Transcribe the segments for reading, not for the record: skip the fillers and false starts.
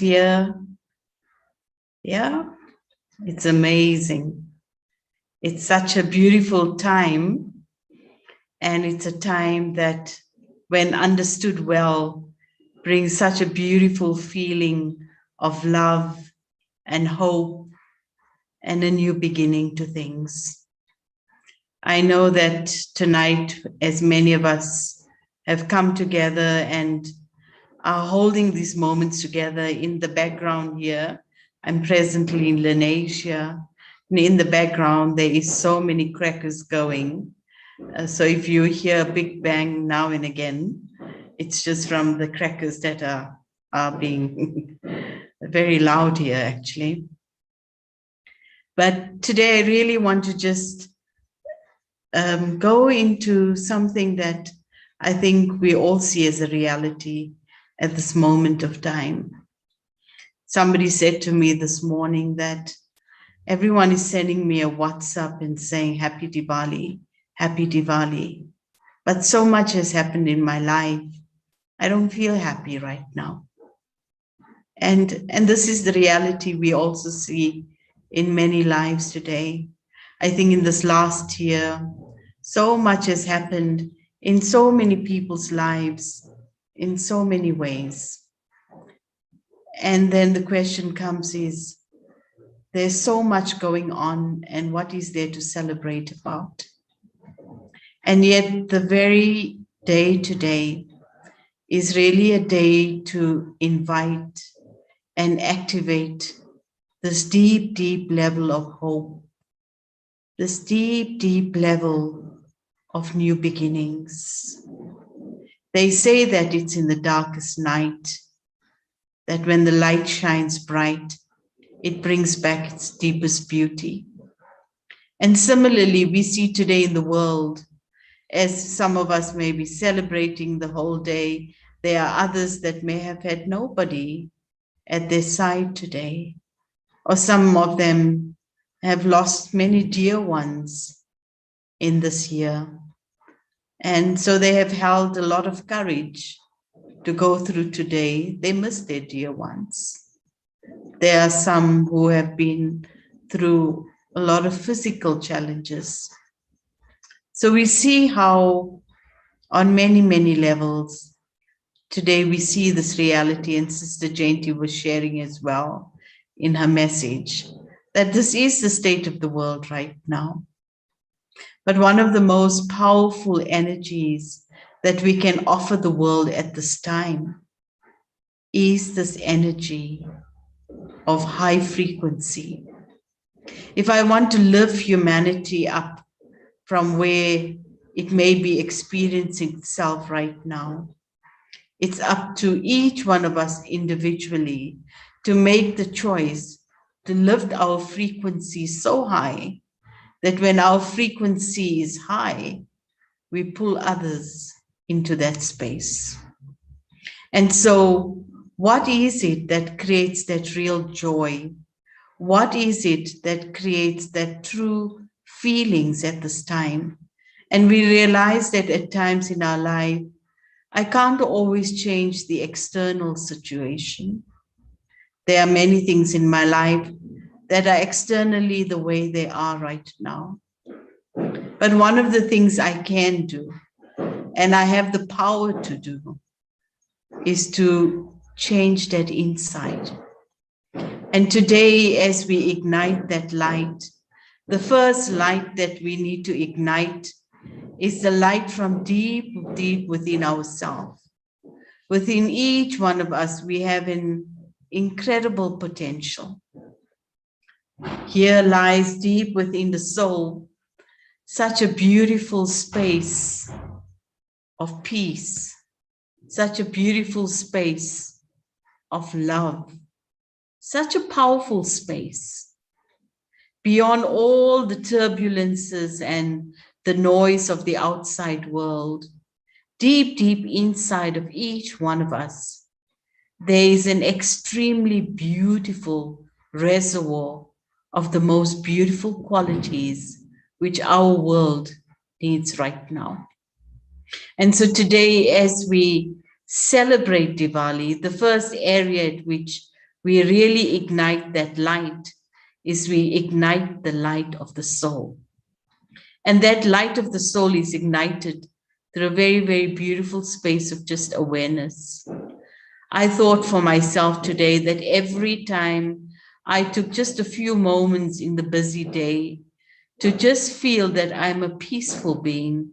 atmosphere. Yeah, it's amazing. It's such a beautiful time, and it's a time that, when understood well, brings such a beautiful feeling of love and hope and a new beginning to things. I know that tonight, as many of us have come together and are holding these moments together, in the background here, I'm presently in Lenasia. In the background, there is so many crackers going. So if you hear a big bang now and again, it's just from the crackers that are being very loud here, actually. But today I really want to just go into something that I think we all see as a reality at this moment of time. Somebody said to me this morning that everyone is sending me a WhatsApp and saying, Happy Diwali, Happy Diwali. But so much has happened in my life. I don't feel happy right now. And this is the reality we also see in many lives today. I think in this last year, so much has happened in so many people's lives, in so many ways. And then the question comes is, there's so much going on, and what is there to celebrate about? And yet the very day today is really a day to invite and activate this deep, deep level of hope, this deep, deep level of new beginnings. They say that it's in the darkest night that when the light shines bright, it brings back its deepest beauty. And similarly, we see today in the world, as some of us may be celebrating the whole day, there are others that may have had nobody at their side today, or some of them have lost many dear ones in this year. And so they have held a lot of courage to go through today. They miss their dear ones. There are some who have been through a lot of physical challenges. So we see how on many, many levels, today we see this reality, and Sister Jayanti was sharing as well in her message, that this is the state of the world right now. But one of the most powerful energies that we can offer the world at this time is this energy of high frequency. If I want to lift humanity up from where it may be experiencing itself right now, it's up to each one of us individually to make the choice to lift our frequency so high that when our frequency is high, we pull others into that space. And so, what is it that creates that real joy? What is it that creates that true feelings at this time? And we realize that at times in our life, I can't always change the external situation. There are many things in my life that are externally the way they are right now. But one of the things I can do, and I have the power to do, is to change that inside. And today, as we ignite that light, the first light that we need to ignite is the light from deep, deep within ourselves. Within each one of us, we have an incredible potential. Here lies deep within the soul such a beautiful space of peace, such a beautiful space of love, such a powerful space. Beyond all the turbulences and the noise of the outside world, deep, deep inside of each one of us, there is an extremely beautiful reservoir of the most beautiful qualities which our world needs right now. And so today, as we celebrate Diwali, the first area at which we really ignite that light is we ignite the light of the soul. And that light of the soul is ignited through a very, very beautiful space of just awareness. I thought for myself today that every time I took just a few moments in the busy day to just feel that I'm a peaceful being,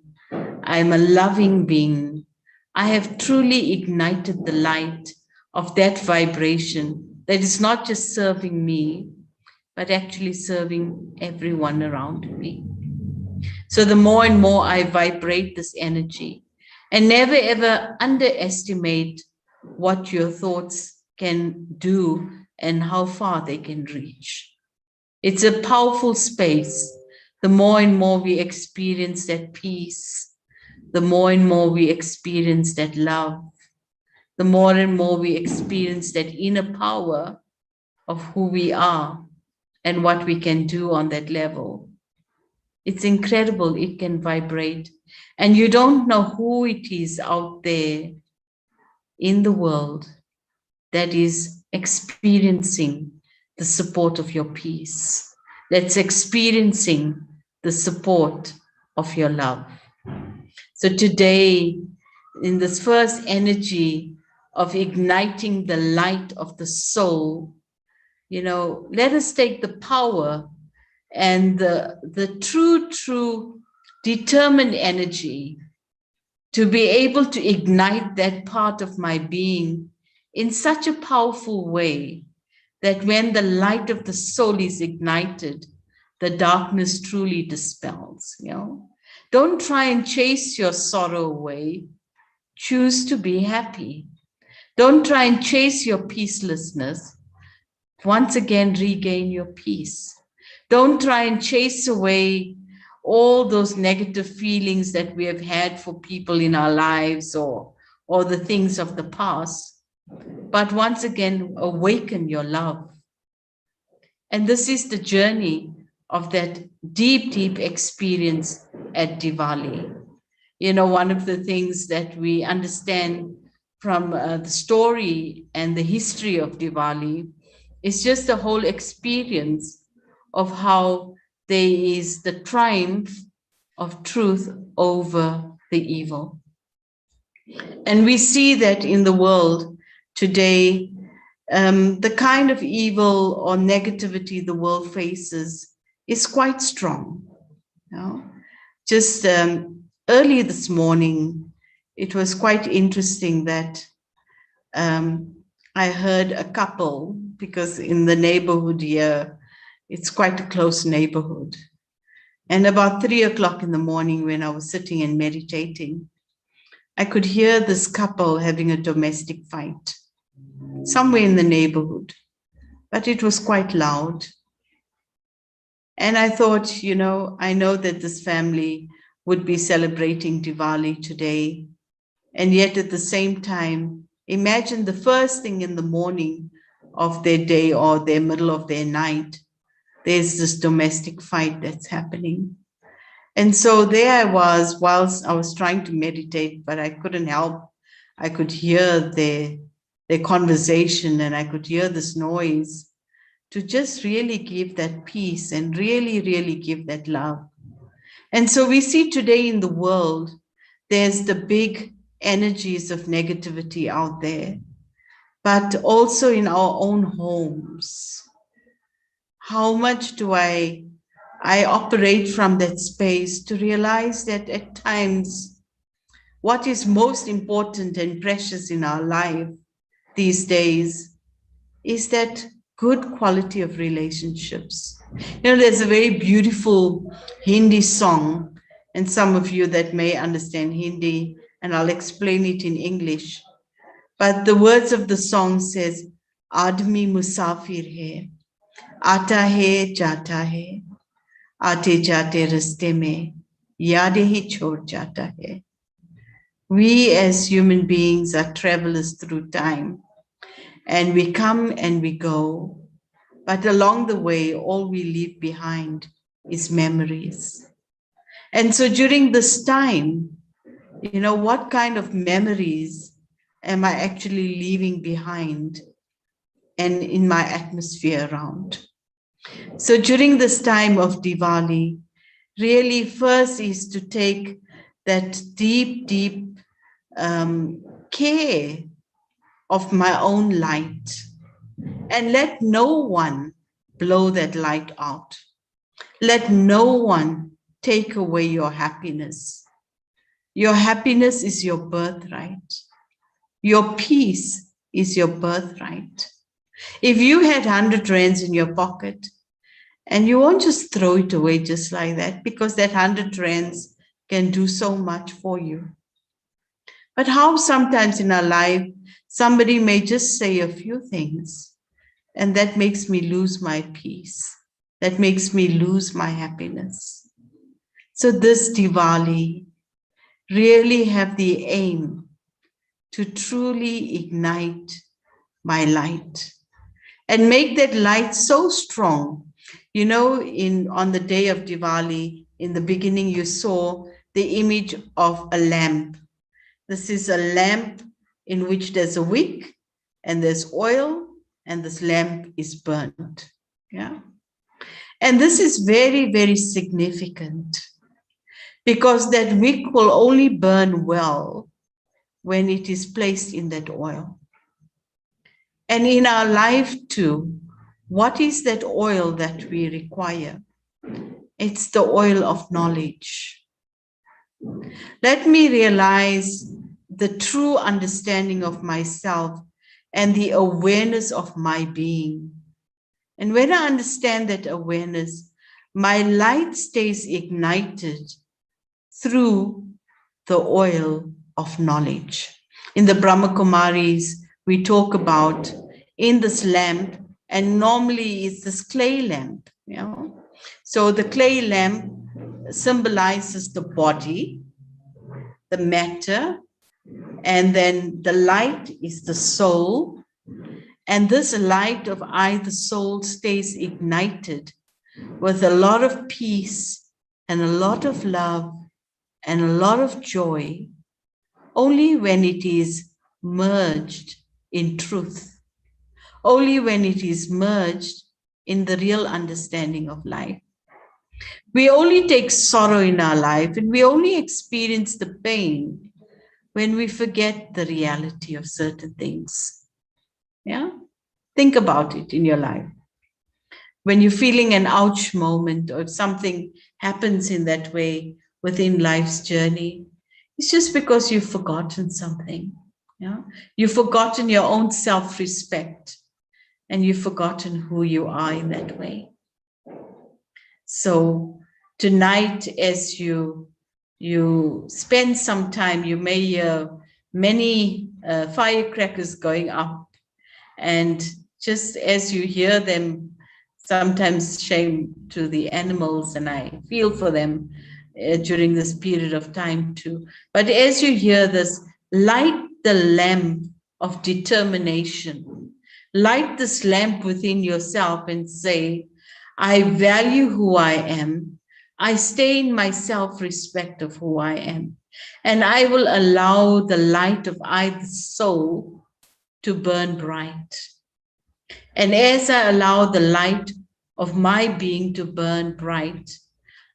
I'm a loving being, I have truly ignited the light of that vibration that is not just serving me, but actually serving everyone around me. So the more and more I vibrate this energy, and never ever underestimate what your thoughts can do and how far they can reach. It's a powerful space. The more and more we experience that peace, the more and more we experience that love, the more and more we experience that inner power of who we are and what we can do on that level. It's incredible. It can vibrate. And you don't know who it is out there in the world that is experiencing the support of your peace, that's experiencing the support of your love. So today, in this first energy of igniting the light of the soul, let us take the power and the true determined energy to be able to ignite that part of my being in such a powerful way that when the light of the soul is ignited, the darkness truly dispels. Don't try and chase your sorrow away. Choose to be happy. Don't try and chase your peacelessness. Once again, regain your peace. Don't try and chase away all those negative feelings that we have had for people in our lives or the things of the past. But once again, awaken your love. And this is the journey of that deep experience at Diwali. One of the things that we understand from the story and the history of Diwali is just the whole experience of how there is the triumph of truth over the evil. And we see that in the world today, the kind of evil or negativity the world faces is quite strong. Just early this morning, it was quite interesting that I heard a couple, because in the neighborhood here, it's quite a close neighborhood. And about 3 o'clock in the morning, when I was sitting and meditating, I could hear this couple having a domestic fight somewhere in the neighborhood, but it was quite loud. And I thought, I know that this family would be celebrating Diwali today. And yet at the same time, imagine the first thing in the morning of their day or their middle of their night, there's this domestic fight that's happening. And so there I was, whilst I was trying to meditate, but I couldn't help. I could hear their conversation and I could hear this noise, to just really give that peace and really give that love. And so we see today in the world, there's the big energies of negativity out there, but also in our own homes. How much do I operate from that space to realize that at times, what is most important and precious in our life these days is that good quality of relationships. There's a very beautiful Hindi song, and some of you that may understand Hindi, and I'll explain it in English. But the words of the song says, Admi musafir hai, आता है जाता है, आते जाते रास्ते में यादें ही छोड़ जाता है. We as human beings are travelers through time, and we come and we go, but along the way, all we leave behind is memories. And so during this time, what kind of memories am I actually leaving behind? and in my atmosphere around. So during this time of Diwali, really first is to take that deep care of my own light and let no one blow that light out. Let no one take away your happiness. Your happiness is your birthright. Your peace is your birthright. If you had 100 rands in your pocket, and you won't just throw it away just like that, because that 100 rands can do so much for you. But how sometimes in our life, somebody may just say a few things, and that makes me lose my peace. That makes me lose my happiness. So this Diwali really have the aim to truly ignite my light and make that light so strong. You know, on the day of Diwali, in the beginning, you saw the image of a lamp. This is a lamp in which there's a wick and there's oil, and this lamp is burnt. Yeah. And this is very, very significant because that wick will only burn well when it is placed in that oil. And in our life too, what is that oil that we require? It's the oil of knowledge. Let me realize the true understanding of myself and the awareness of my being. And when I understand that awareness, my light stays ignited through the oil of knowledge. In the Brahma Kumaris, we talk about in this lamp, and normally it's this clay lamp, you know. So the clay lamp symbolizes the body, the matter, and then the light is the soul. And this light of I, the soul, stays ignited with a lot of peace and a lot of love and a lot of joy, only when it is merged in truth, only when it is merged in the real understanding of life. We only take sorrow in our life and we only experience the pain when we forget the reality of certain things. Yeah? Think about it in your life. When you're feeling an ouch moment or if something happens in that way within life's journey, it's just because you've forgotten something. Yeah? You've forgotten your own self-respect and you've forgotten who you are in that way. So tonight, as you spend some time, you may hear many firecrackers going up, and just as you hear them, sometimes shame to the animals, and I feel for them during this period of time too. But as you hear this, light the lamp of determination. Light this lamp within yourself and say, I value who I am. I stay in my self-respect of who I am. And I will allow the light of I, the soul, to burn bright. And as I allow the light of my being to burn bright,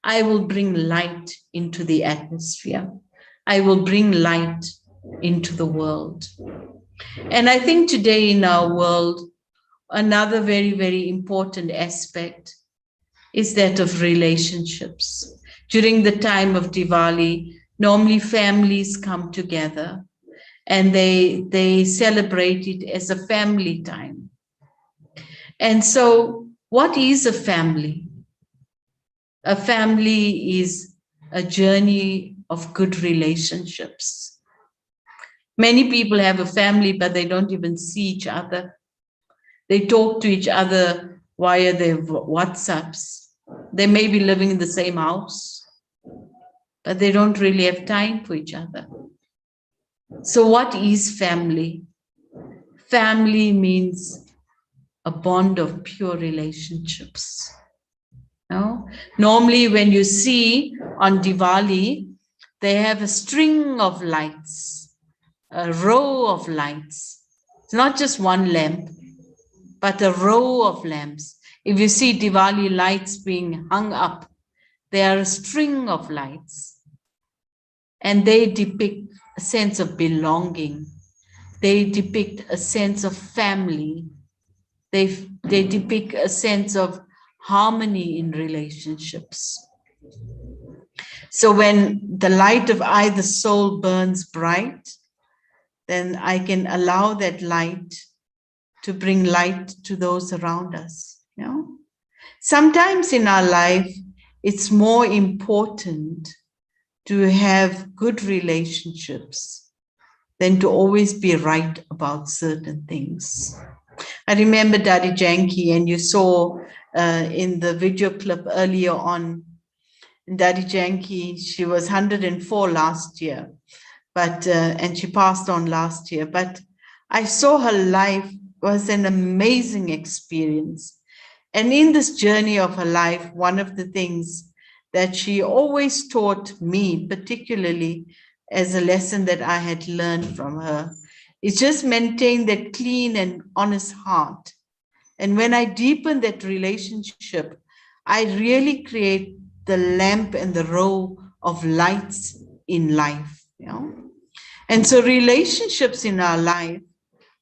I will bring light into the atmosphere. I will bring light into the world. And I think today in our world, another very, very important aspect is that of relationships. During the time of Diwali, normally families come together and they celebrate it as a family time. And so what is a family? A family is a journey of good relationships. Many people have a family, but they don't even see each other. They talk to each other via their WhatsApps. They may be living in the same house, but they don't really have time for each other. So what is family? Family means a bond of pure relationships. No? Normally when you see on Diwali, they have a string of lights, a row of lights. It's not just one lamp, but a row of lamps. If you see Diwali lights being hung up, they are a string of lights, and they depict a sense of belonging. They depict a sense of family. They depict a sense of harmony in relationships. So when the light of either soul burns bright, then I can allow that light to bring light to those around us. You know? Sometimes in our life, it's more important to have good relationships than to always be right about certain things. I remember Daddy Janki, and you saw in the video clip earlier on, Daddy Janki, she was 104 last year, but and she passed on last year. But I saw her life was an amazing experience. And in this journey of her life, one of the things that she always taught me, particularly as a lesson that I had learned from her, is just maintain that clean and honest heart. And when I deepen that relationship, I really create the lamp and the row of lights in life. You know? And so relationships in our life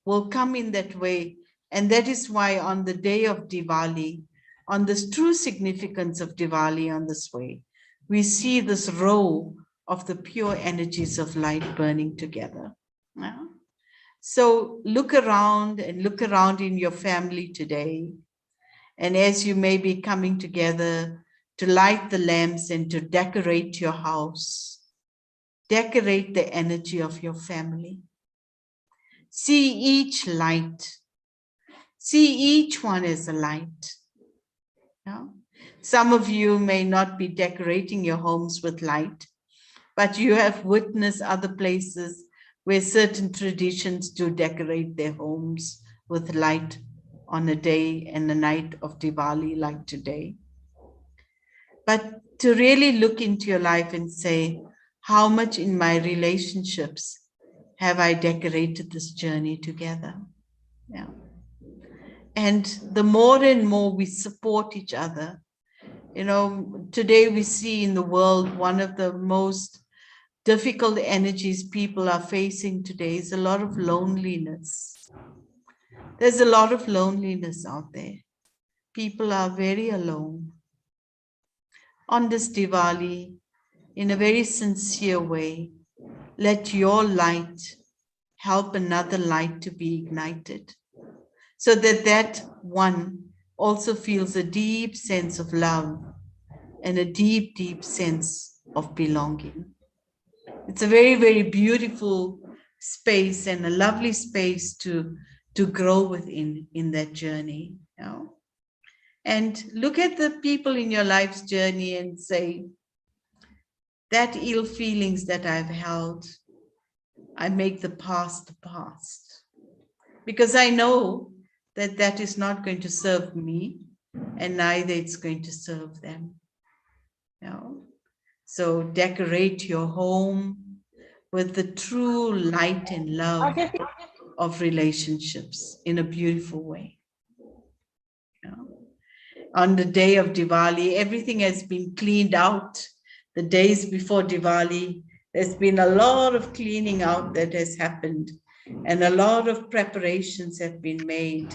will come in that way. And that is why on the day of Diwali, on this true significance of Diwali on this way, we see this row of the pure energies of light burning together. Yeah? So look around in your family today. And as you may be coming together to light the lamps and to decorate your house, decorate the energy of your family. See each light. See each one as a light. Yeah? Some of you may not be decorating your homes with light, but you have witnessed other places where certain traditions do decorate their homes with light on a day and a night of Diwali like today. But to really look into your life and say, how much in my relationships have I decorated this journey together? Yeah. And the more and more we support each other, you know, today we see in the world one of the most difficult energies people are facing today is a lot of loneliness. There's a lot of loneliness out there. People are very alone. On this Diwali, in a very sincere way, let your light help another light to be ignited, so that that one also feels a deep sense of love and a deep, deep sense of belonging. It's a very, very beautiful space and a lovely space to grow within in that journey. You know? And look at the people in your life's journey and say, that ill feelings that I've held, I make the past. Because I know that that is not going to serve me, and neither it's going to serve them. You know? So decorate your home with the true light and love of relationships in a beautiful way. You know? On the day of Diwali, everything has been cleaned out. The days before Diwali, there's been a lot of cleaning out that has happened, and a lot of preparations have been made,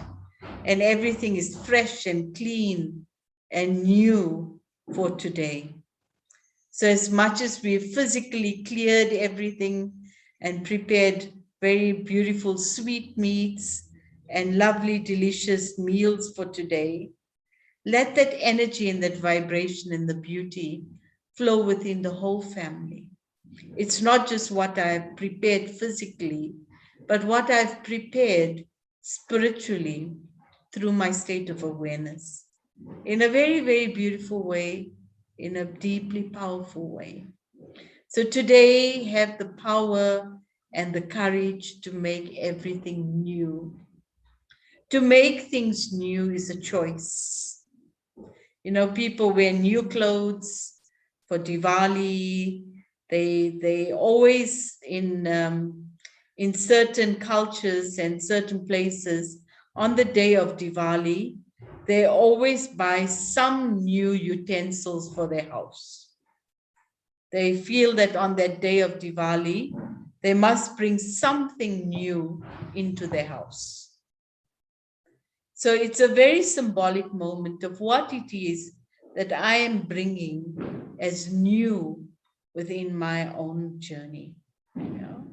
and everything is fresh and clean and new for today. So as much as we physically cleared everything and prepared very beautiful sweet meats and lovely, delicious meals for today, let that energy and that vibration and the beauty flow within the whole family. It's not just what I've prepared physically, but what I've prepared spiritually through my state of awareness in a very, very beautiful way, in a deeply powerful way. So today, have the power and the courage to make everything new. To make things new is a choice. You know, people wear new clothes for Diwali. They always in certain cultures and certain places on the day of Diwali, they always buy some new utensils for their house. They feel that on that day of Diwali, they must bring something new into their house. So it's a very symbolic moment of what it is that I am bringing as new within my own journey. You know?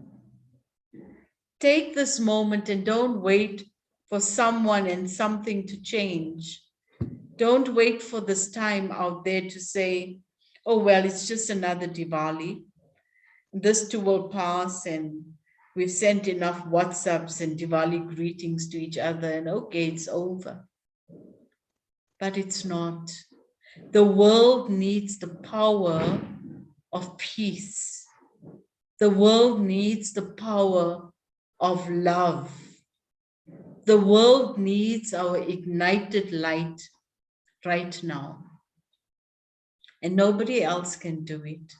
Take this moment and don't wait for someone and something to change. Don't wait for this time out there to say, oh, well, it's just another Diwali. This too will pass, and we've sent enough WhatsApps and Diwali greetings to each other, and okay, it's over. But it's not. The world needs the power of peace. The world needs the power of love. The world needs our ignited light right now. And nobody else can do it.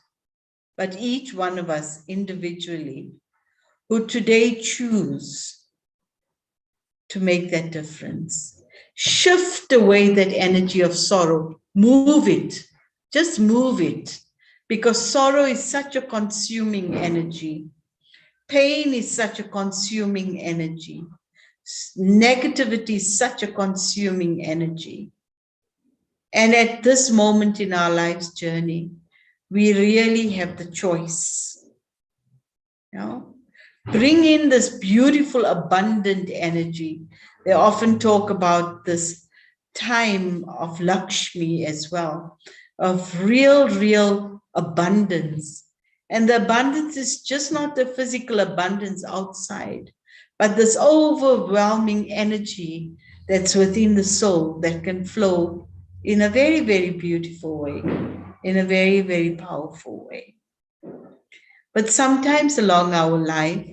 But each one of us individually who today choose to make that difference. Shift away that energy of sorrow. Move it. Just move it. Because sorrow is such a consuming energy. Pain is such a consuming energy. Negativity is such a consuming energy. And at this moment in our life's journey, we really have the choice. You know? Bring in this beautiful, abundant energy. They often talk about this time of Lakshmi as well, of real abundance. And the abundance is just not the physical abundance outside, but this overwhelming energy that's within the soul that can flow in a very beautiful way, in a very powerful way. But sometimes along our life,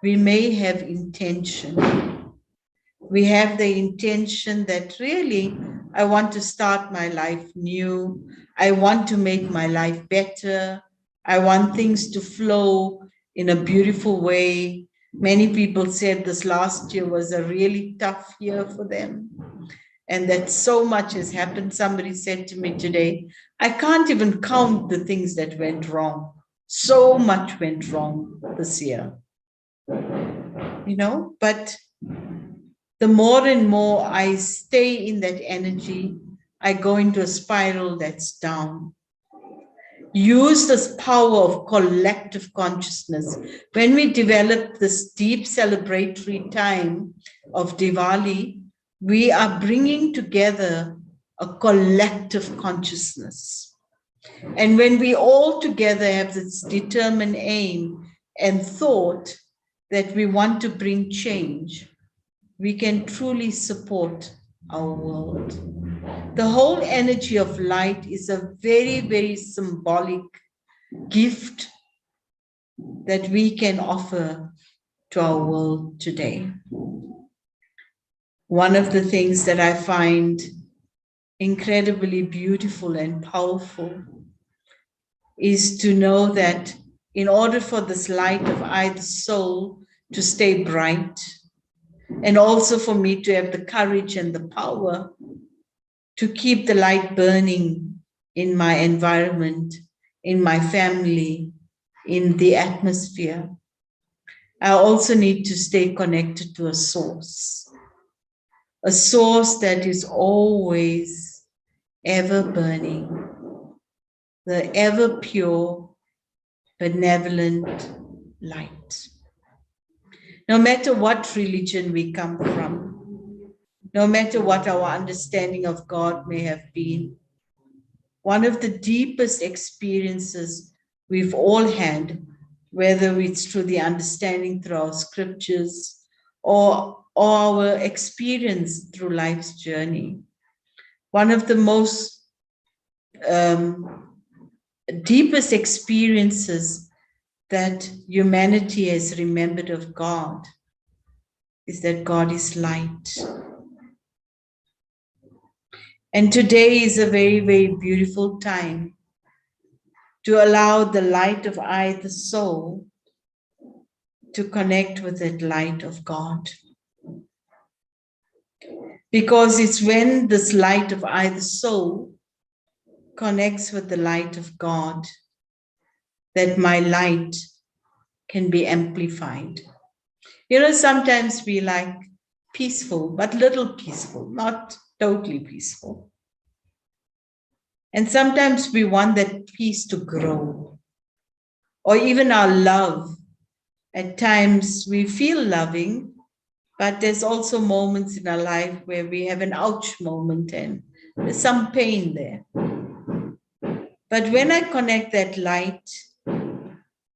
we may have intention. We have the intention that really, I want to start my life new. I want to make my life better. I want things to flow in a beautiful way. Many people said this last year was a really tough year for them, and that so much has happened. Somebody said to me today, I can't even count the things that went wrong. So much went wrong this year. You know, but the more and more I stay in that energy, I go into a spiral that's down. Use this power of collective consciousness. When we develop this deep celebratory time of Diwali, we are bringing together a collective consciousness. And when we all together have this determined aim and thought that we want to bring change, we can truly support our world. The whole energy of light is a very symbolic gift that we can offer to our world today. One of the things that I find incredibly beautiful and powerful is to know that in order for this light of I, the soul, to stay bright, and also for me to have the courage and the power to keep the light burning in my environment, in my family, in the atmosphere, I also need to stay connected to a source that is always ever burning, the ever pure, benevolent light. No matter what religion we come from, no matter what our understanding of God may have been, one of the deepest experiences we've all had, whether it's through the understanding through our scriptures or our experience through life's journey, one of the most deepest experiences that humanity has remembered of God is that God is light. And today is a very beautiful time to allow the light of I, the soul, to connect with that light of God. Because it's when this light of either soul connects with the light of God that my light can be amplified. You know, sometimes we like peaceful, but little peaceful, not totally peaceful. And sometimes we want that peace to grow, or even our love. At times we feel loving, but there's also moments in our life where we have an ouch moment and there's some pain there. But when I connect that light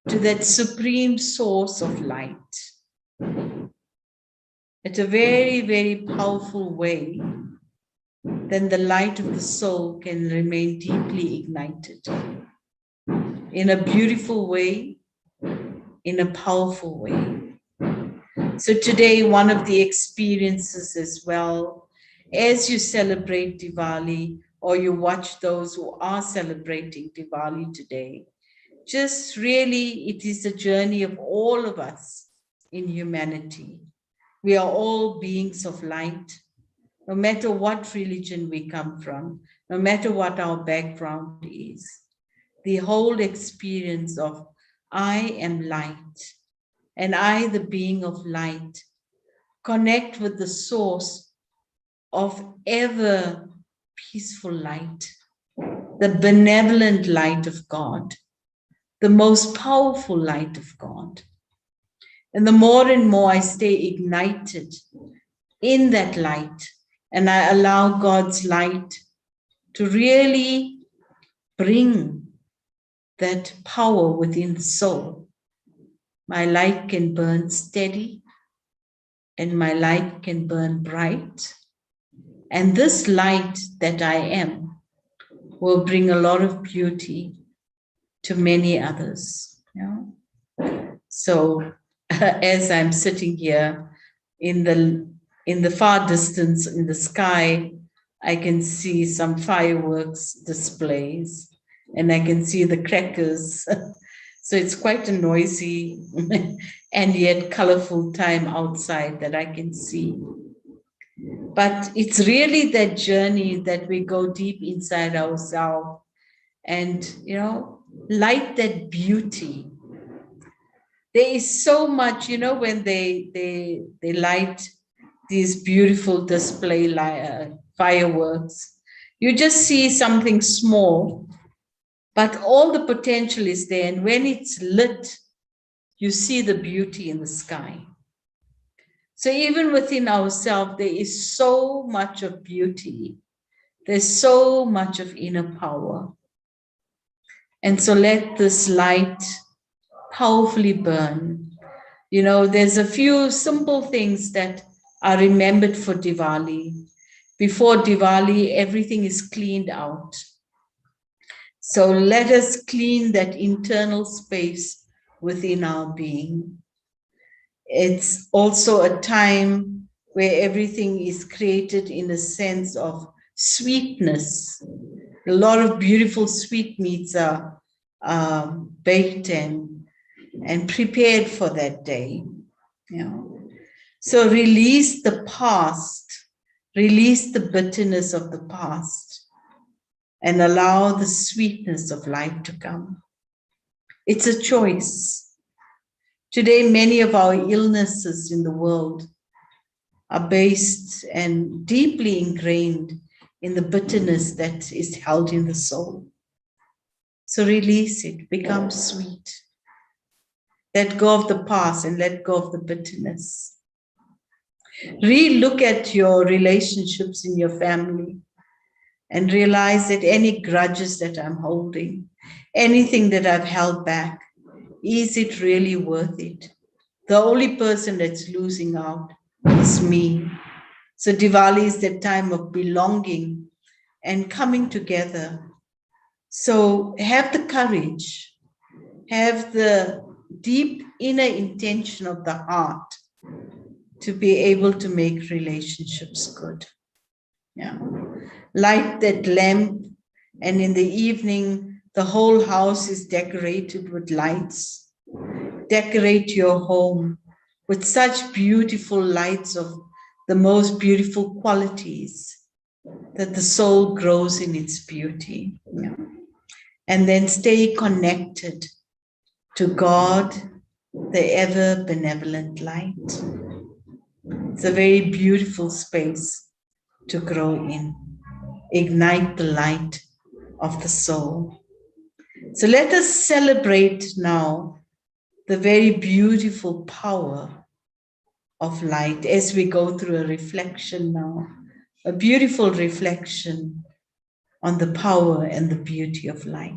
to that supreme source of light, it's a very, very powerful way, then the light of the soul can remain deeply ignited in a beautiful way, in a powerful way. So today, one of the experiences as well, as you celebrate Diwali or you watch those who are celebrating Diwali today, just really, it is a journey of all of us in humanity. We are all beings of light, no matter what religion we come from, no matter what our background is. The whole experience of I am light, and I, the being of light, connect with the source of ever peaceful light, the benevolent light of God, the most powerful light of God. And the more and more I stay ignited in that light, and I allow God's light to really bring that power within the soul, my light can burn steady and my light can burn bright. And this light that I am will bring a lot of beauty to many others. You know? So as I'm sitting here in the far distance in the sky, I can see some fireworks displays and I can see the crackers. So it's quite a noisy and yet colorful time outside that I can see. But it's really that journey that we go deep inside ourselves and, you know, light that beauty. There is so much, you know, when they light these beautiful display fireworks, you just see something small, but all the potential is there. And when it's lit, you see the beauty in the sky. So even within ourselves, there is so much of beauty. There's so much of inner power. And so let this light powerfully burn. You know, there's a few simple things that are remembered for Diwali. Before Diwali, everything is cleaned out. So let us clean that internal space within our being. It's also a time where everything is created in a sense of sweetness. A lot of beautiful sweetmeats are baked and prepared for that day. You know. So release the past, release the bitterness of the past, and allow the sweetness of life to come. It's a choice. Today, many of our illnesses in the world are based and deeply ingrained in the bitterness that is held in the soul. So release it, become sweet. Let go of the past and let go of the bitterness. Re-look at your relationships in your family and realize that any grudges that I'm holding, anything that I've held back, is it really worth it? The only person that's losing out is me. So Diwali is the time of belonging and coming together. So have the courage, have the deep inner intention of the heart to be able to make relationships good. Yeah. Light that lamp, and in the evening, the whole house is decorated with lights. Decorate your home with such beautiful lights of the most beautiful qualities, that the soul grows in its beauty. Yeah. And then stay connected to God, the ever benevolent light. It's a very beautiful space to grow in. Ignite the light of the soul. So let us celebrate now the very beautiful power of light as we go through a reflection now, a beautiful reflection on the power and the beauty of light.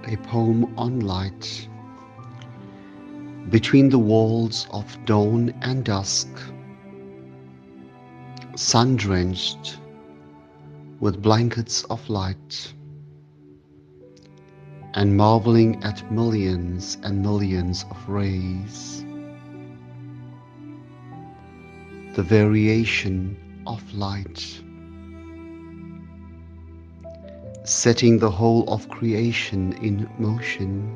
A poem on light. Between the walls of dawn and dusk, sun-drenched with blankets of light, and marveling at millions and millions of rays, the variation of light, setting the whole of creation in motion,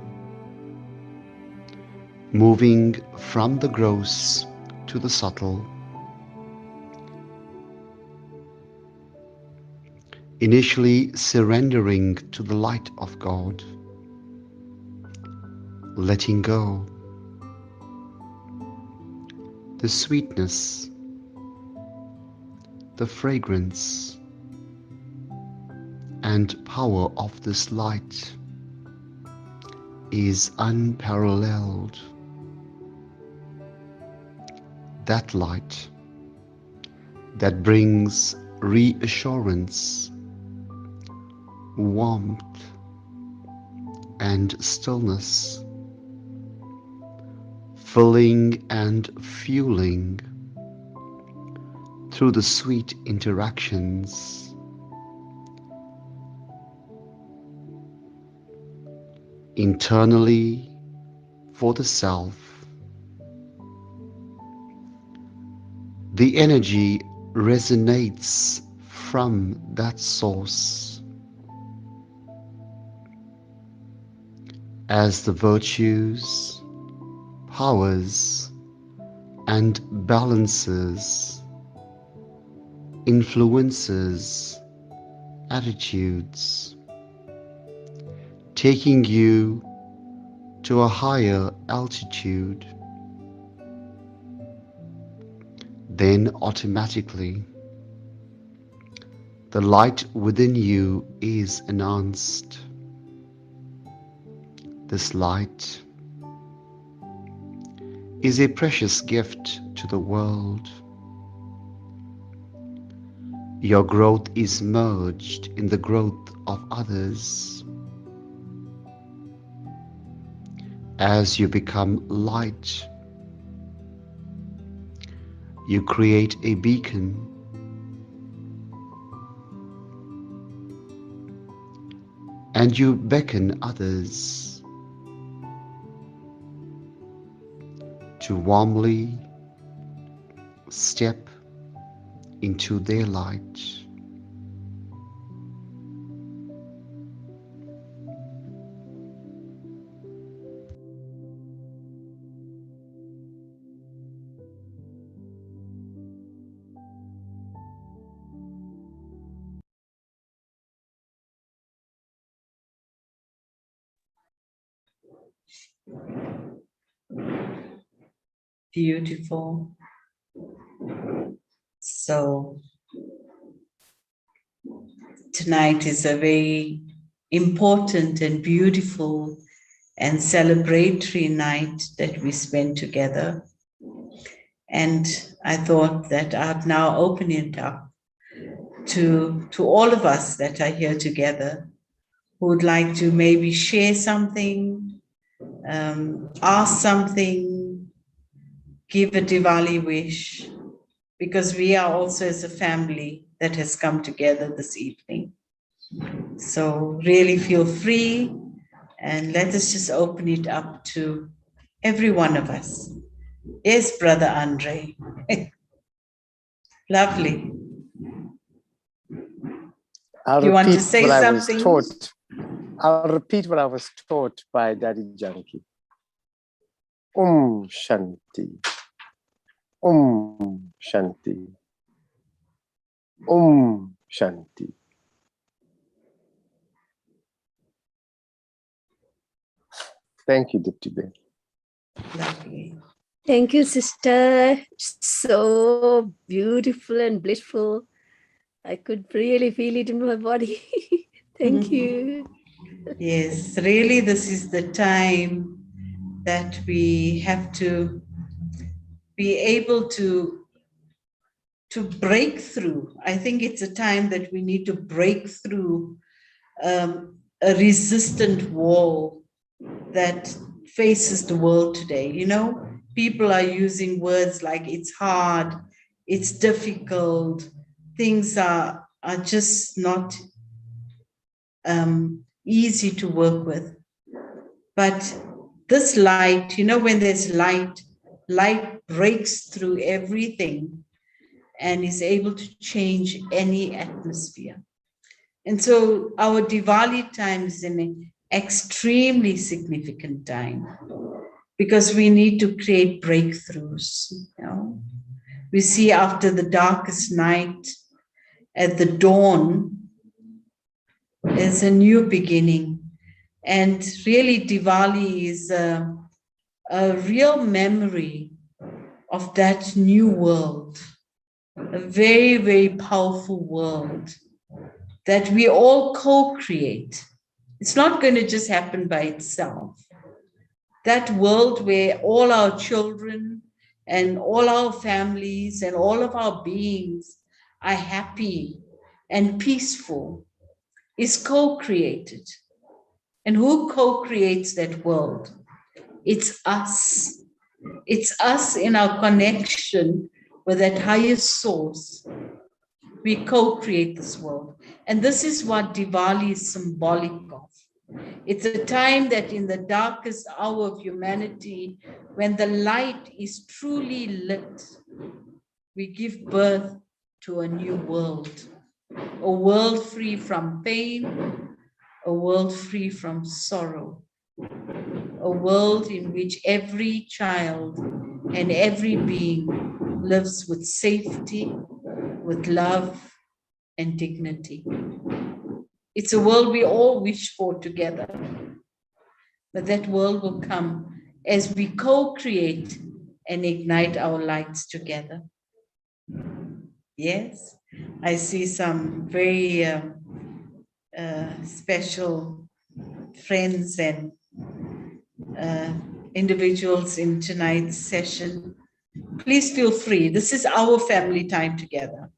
moving from the gross to the subtle, initially surrendering to the light of God, letting go, the sweetness, the fragrance, and power of this light is unparalleled. That light that brings reassurance, warmth, and stillness, filling and fueling through the sweet interactions, internally for the self. The energy resonates from that source as the virtues, powers, and balances, influences, attitudes, taking you to a higher altitude. Then automatically, the light within you is enhanced. This light is a precious gift to the world. Your growth is merged in the growth of others. As you become light, you create a beacon, and you beckon others to warmly step into their light. Beautiful. So tonight is a very important and beautiful and celebratory night that we spend together. And I thought that I'd now open it up to all of us that are here together who would like to maybe share something, ask something, give a Diwali wish, because we are also as a family that has come together this evening. So really feel free, and let us just open it up to every one of us. Yes, Brother Andre. Lovely. I'll You want to repeat say what I was something? taught. I'll repeat what I was taught by Daddy Janki. Shanti. Shanti. Shanti. Thank you, Dipti Ben. Lovely. Thank you, sister. So beautiful and blissful. I could really feel it in my body. Thank you. Yes, really, this is the time that we have to be able to break through. I think it's a time that we need to break through a resistant wall that faces the world today. You know, people are using words like it's hard, it's difficult, things are just not easy to work with. But this light, you know, when there's light, light breaks through everything and is able to change any atmosphere. And so our Diwali time is an extremely significant time because we need to create breakthroughs. You know? We see after the darkest night, at the dawn, there's a new beginning. And really, Diwali is a real memory of that new world, a very, very powerful world that we all co-create. It's not going to just happen by itself. That world where all our children and all our families and all of our beings are happy and peaceful is co-created. And who co-creates that world? It's us. It's us in our connection with that highest source. We co-create this world. And this is what Diwali is symbolic of. It's a time that in the darkest hour of humanity, when the light is truly lit, we give birth to a new world. A world free from pain, a world free from sorrow, a world in which every child and every being lives with safety, with love and dignity. It's a world we all wish for together, but that world will come as we co-create and ignite our lights together. Yes, I see some very special friends and individuals in tonight's session. Please feel free. This is our family time together.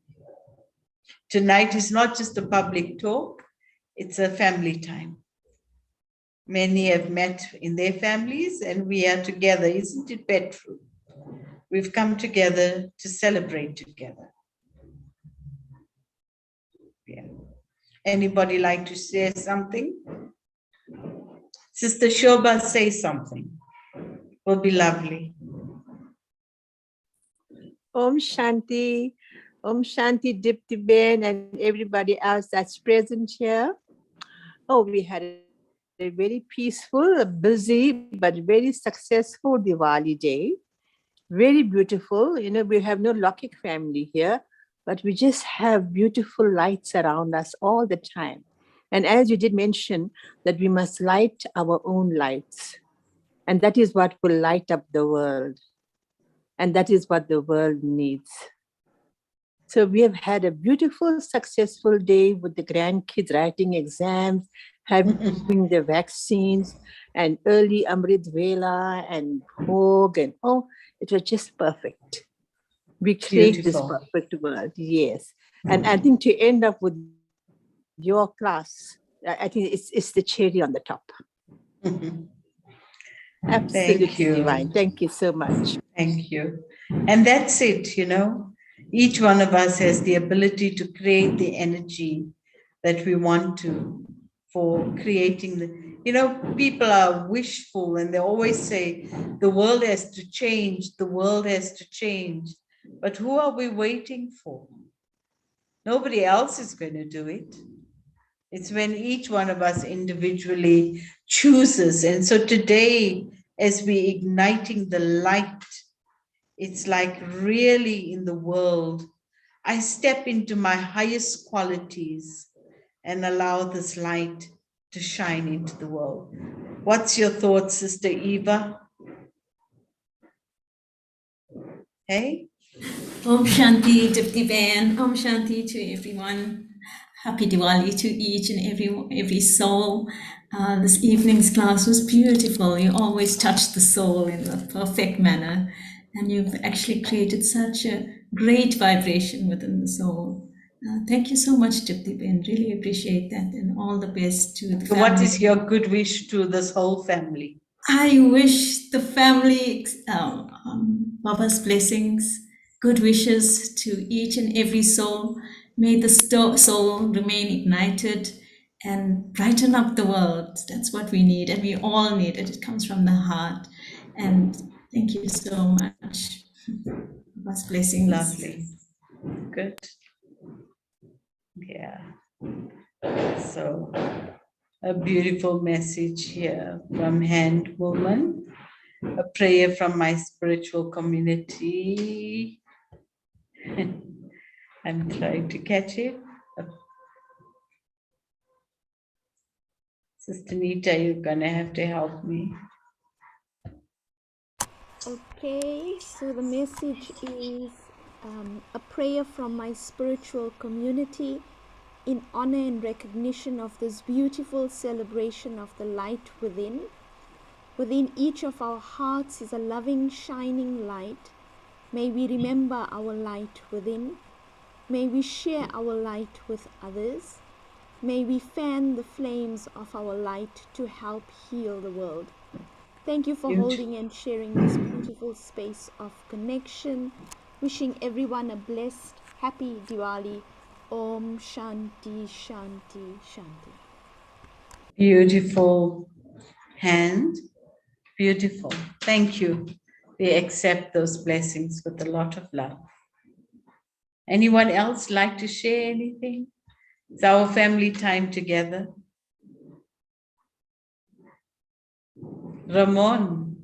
Tonight is not just a public talk, it's a family time. Many have met in their families and we are together. Isn't it better? We've come together to celebrate together. Yeah. Anybody like to say something? Sister Shobha, say something. Will be lovely. Om Shanti. Om Shanti, Dipti Ben, and everybody else that's present here. Oh, we had a very peaceful, busy, but very successful Diwali day. Very beautiful. You know, we have no Lokik family here, but we just have beautiful lights around us all the time. And as you did mention, that we must light our own lights. And that is what will light up the world. And that is what the world needs. So we have had a beautiful, successful day with the grandkids writing exams, having the vaccines, and early Amrit Vela and Bhog, and oh, it was just perfect. We create this perfect world, yes. And I think to end up with your class, I think it's the cherry on the top. Absolutely Thank you. divine. Thank you so much. Thank you. And that's it, you know. Each one of us has the ability to create the energy that we want to for creating the, you know, people are wishful and they always say, the world has to change, the world has to change. But who are we waiting for? Nobody else is going to do it. It's when each one of us individually chooses. And so today, as we igniting the light, it's like really in the world, I step into my highest qualities and allow this light to shine into the world. What's your thoughts, Sister Eva? Hey? Om Shanti, Dipti Ben. Om Shanti to everyone. Happy Diwali to each and every soul. This evening's class was beautiful. You always touch the soul in a perfect manner. And you've actually created such a great vibration within the soul. Thank you so much, Dipti Ben. Really appreciate that. And all the best to the So family. what is your good wish to this whole family? I wish the family Baba's blessings, good wishes to each and every soul. May the soul remain ignited and brighten up the world. That's what we need, and we all need it. It comes from the heart. And thank you so much. Baba's blessings. Lovely. Good. Yeah. So a beautiful message here from Hand Woman. A prayer from my spiritual community. I'm trying to catch it. Sister Nita, you're gonna have to help me. Okay, so the message is a prayer from my spiritual community in honor and recognition of this beautiful celebration of the light within. Within each of our hearts is a loving, shining light. May we remember our light within. May we share our light with others. May we fan the flames of our light to help heal the world. Thank you for holding and sharing this beautiful space of connection. Wishing everyone a blessed, happy Diwali. Om Shanti, Shanti, Shanti. Beautiful Hand. Beautiful. Thank you. We accept those blessings with a lot of love. Anyone else like to share anything? It's our family time together. Ramon.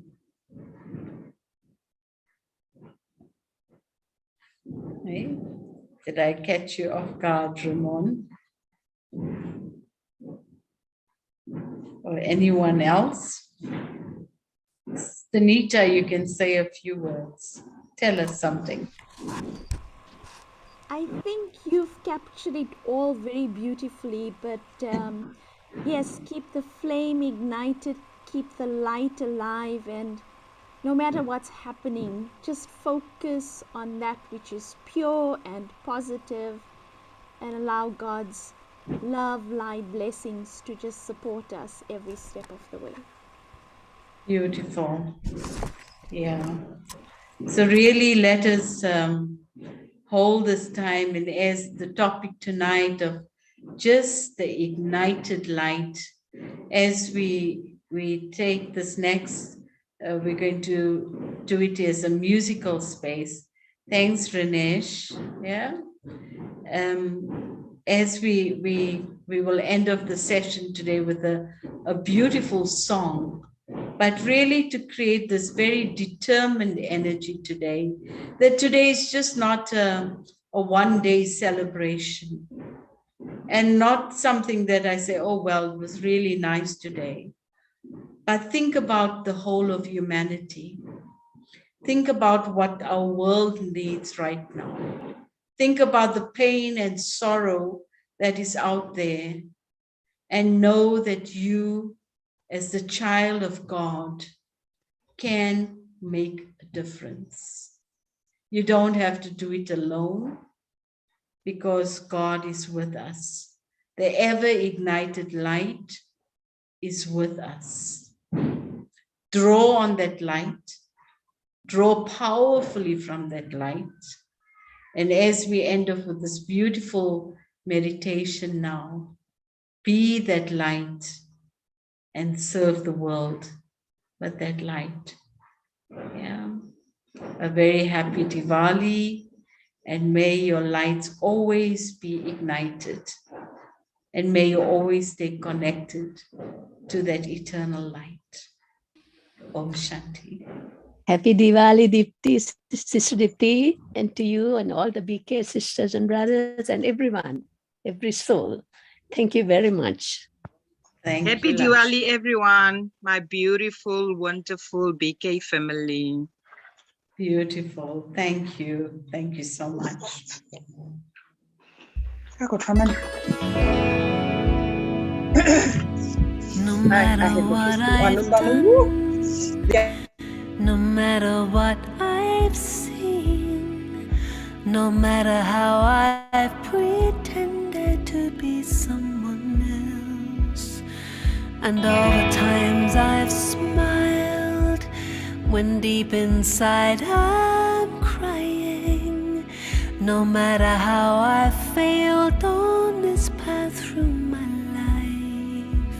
Hey, did I catch you off guard, Ramon? Or anyone else? Sunita, you can say a few words. Tell us something. I think you've captured it all very beautifully, but yes, keep the flame ignited, keep the light alive, and no matter what's happening, just focus on that which is pure and positive and allow God's love, light, blessings to just support us every step of the way. Beautiful. Yeah. So really let us hold this time, and as the topic tonight of just the ignited light, as we take this next, we're going to do it as a musical space. Thanks, Ranesh. Yeah. As we will end of the session today with a beautiful song, but really to create this very determined energy today, that today is just not a one-day celebration and not something that I say, oh, well, it was really nice today. But think about the whole of humanity. Think about what our world needs right now. Think about the pain and sorrow that is out there, and know that you, as the child of God, can make a difference. You don't have to do it alone, because God is with us. The ever ignited light is with us. Draw on that light, draw powerfully from that light, And as we end off with this beautiful meditation now, be that light and serve the world with that light. Yeah. A very happy Diwali, and may your lights always be ignited, and may you always stay connected to that eternal light. Om Shanti. Happy Diwali, Dipti, Sister Dipti, and to you and all the BK sisters and brothers and everyone, every soul. Thank you very much. Thank Happy you. Diwali, everyone. My beautiful, wonderful BK family. Beautiful. Thank you. Thank you so much. กดคอมเมนต์ No matter what I've done, no matter what I've seen, no matter how I've pretended to be someone else, and all the times I've smiled when deep inside I'm crying, no matter how I've failed on this path through my life,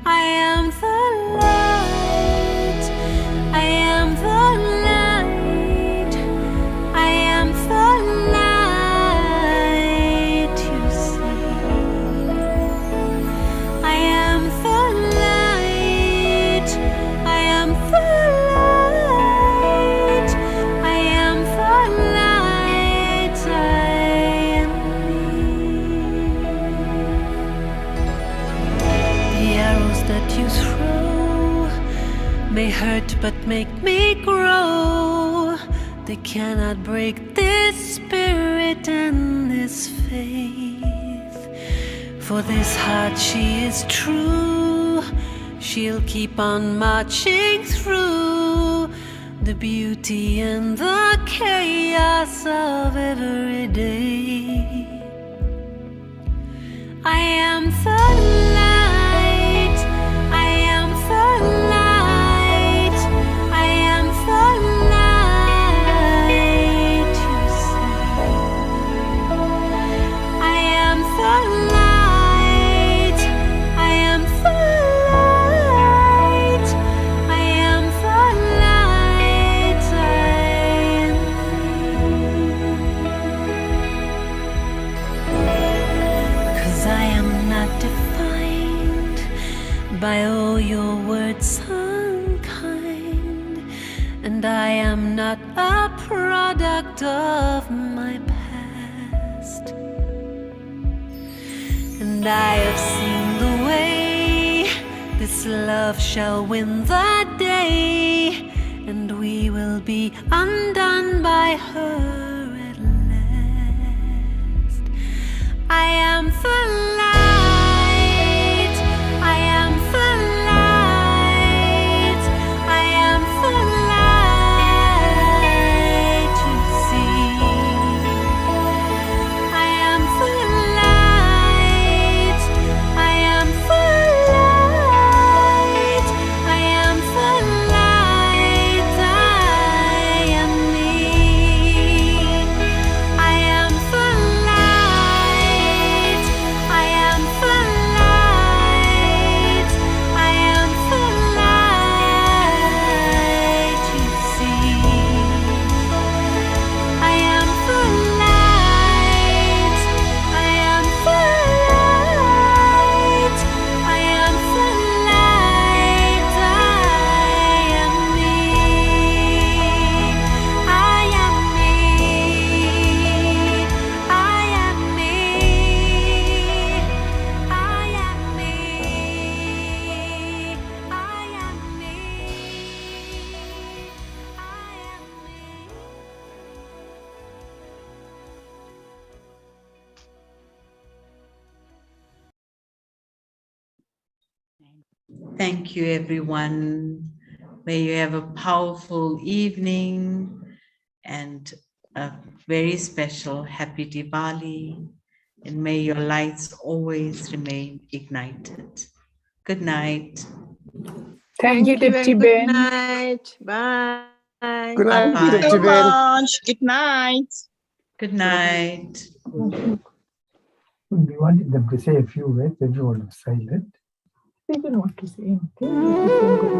I am the light, I am the light, I am the light, you see. I am the light, I am the light, I am the light, I am me. The arrows that you throw may hurt but make me grow. They cannot break this spirit and this faith. For this heart, she is true. She'll keep on marching through the beauty and the chaos of every day. I am the light, I am the light, I am the light, you see. I am the light, I am the light, I am the light, I am me. 'Cause I am not defined by all your words unkind, and I am not a product of my past. And I have seen the way this love shall win the day, and we will be undone by her at last. I am the light, I am the light, I am the light, you see. I am the light, I am the light, I am the light, I am me. I am the light, I am the light, I am the light, you see. I am the light, I am the light, I am the light, I am me. I am me, I am me, I am me, I am me, I am Thank you, everyone. May you have a powerful evening and a very special happy Diwali. And may your lights always remain ignited. Good night. Thank you, Thank you Dipti and Ben. good night. Bye. Good night, Bye-bye. Thank you so Dipti Ben. much. Good night. Good night. We wanted them to say a few words. Everyone was silent. They didn't want to say anything.